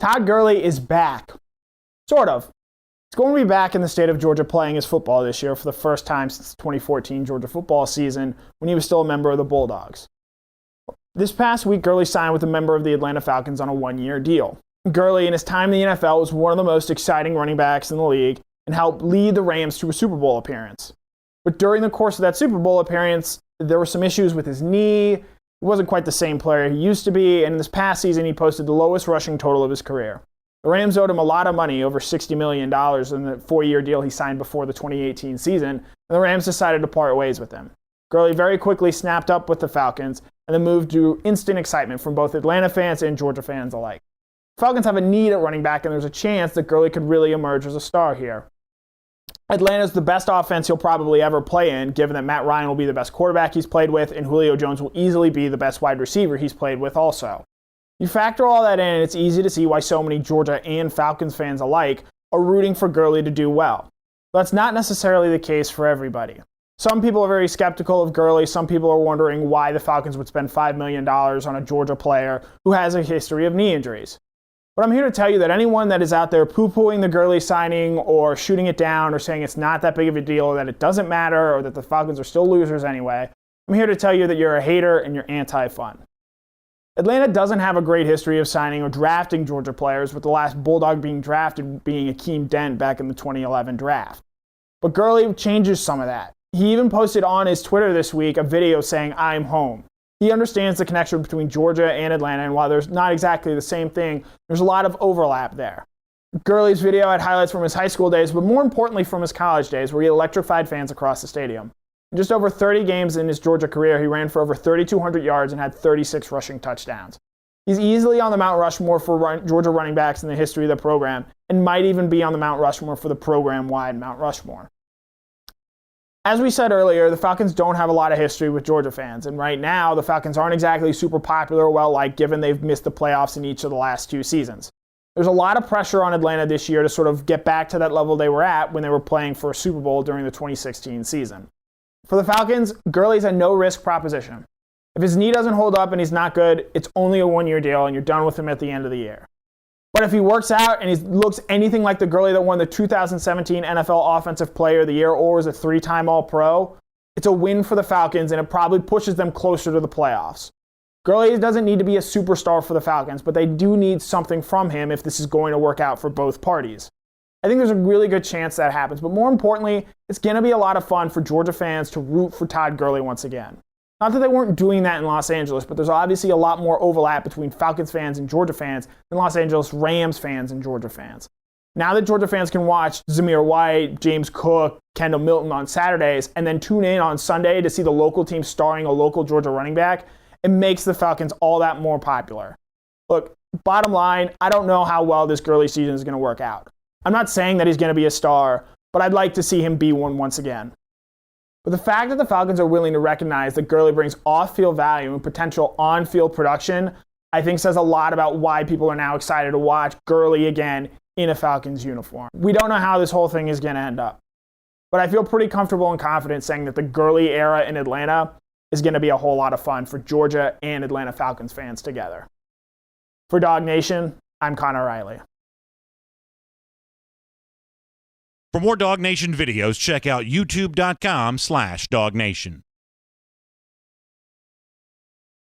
Todd Gurley is back. Sort of. He's going to be back in the state of Georgia playing his football this year for the first time since the 2014 Georgia football season when he was still a member of the Bulldogs. This past week, Gurley signed with a member of the Atlanta Falcons on a one-year deal. Gurley, in his time in the NFL, was one of the most exciting running backs in the league and helped lead the Rams to a Super Bowl appearance. But during the course of that Super Bowl appearance, there were some issues with his knee. He wasn't quite the same player he used to be, and in this past season, he posted the lowest rushing total of his career. The Rams owed him a lot of money, over $60 million, in the 4-year deal he signed before the 2018 season, and the Rams decided to part ways with him. Gurley very quickly snapped up with the Falcons, and the move drew instant excitement from both Atlanta fans and Georgia fans alike. The Falcons have a need at running back, and there's a chance that Gurley could really emerge as a star here. Atlanta's the best offense he'll probably ever play in, given that Matt Ryan will be the best quarterback he's played with, and Julio Jones will easily be the best wide receiver he's played with also. You factor all that in, and it's easy to see why so many Georgia and Falcons fans alike are rooting for Gurley to do well. But that's not necessarily the case for everybody. Some people are very skeptical of Gurley. Some people are wondering why the Falcons would spend $5 million on a Georgia player who has a history of knee injuries. But I'm here to tell you that anyone that is out there poo-pooing the Gurley signing or shooting it down or saying it's not that big of a deal or that it doesn't matter or that the Falcons are still losers anyway, I'm here to tell you that you're a hater and you're anti-fun. Atlanta doesn't have a great history of signing or drafting Georgia players, with the last Bulldog being drafted being Akeem Dent back in the 2011 draft. But Gurley changes some of that. He even posted on his Twitter this week a video saying, "I'm home." He understands the connection between Georgia and Atlanta, and while there's not exactly the same thing, there's a lot of overlap there. Gurley's video had highlights from his high school days, but more importantly from his college days, where he electrified fans across the stadium. In just over 30 games in his Georgia career, he ran for over 3,200 yards and had 36 rushing touchdowns. He's easily on the Mount Rushmore for Georgia running backs in the history of the program, and might even be on the Mount Rushmore for the program-wide Mount Rushmore. As we said earlier, the Falcons don't have a lot of history with Georgia fans, and right now, the Falcons aren't exactly super popular or well-liked, given they've missed the playoffs in each of the last 2 seasons. There's a lot of pressure on Atlanta this year to sort of get back to that level they were at when they were playing for a Super Bowl during the 2016 season. For the Falcons, Gurley's a no-risk proposition. If his knee doesn't hold up and he's not good, it's only a 1-year deal, and you're done with him at the end of the year. But if he works out and he looks anything like the Gurley that won the 2017 NFL Offensive Player of the Year or was a 3-time All-Pro, it's a win for the Falcons, and it probably pushes them closer to the playoffs. Gurley doesn't need to be a superstar for the Falcons, but they do need something from him if this is going to work out for both parties. I think there's a really good chance that happens, but more importantly, it's going to be a lot of fun for Georgia fans to root for Todd Gurley once again. Not that they weren't doing that in Los Angeles, but there's obviously a lot more overlap between Falcons fans and Georgia fans than Los Angeles Rams fans and Georgia fans. Now that Georgia fans can watch Zamir White, James Cook, Kendall Milton on Saturdays, and then tune in on Sunday to see the local team starring a local Georgia running back, it makes the Falcons all that more popular. Look, bottom line, I don't know how well this Gurley season is going to work out. I'm not saying that he's going to be a star, but I'd like to see him be one once again. But the fact that the Falcons are willing to recognize that Gurley brings off-field value and potential on-field production, I think says a lot about why people are now excited to watch Gurley again in a Falcons uniform. We don't know how this whole thing is going to end up, but I feel pretty comfortable and confident saying that the Gurley era in Atlanta is going to be a whole lot of fun for Georgia and Atlanta Falcons fans together. For Dog Nation, I'm Connor Riley. For more Dog Nation videos, check out youtube.com/DogNation.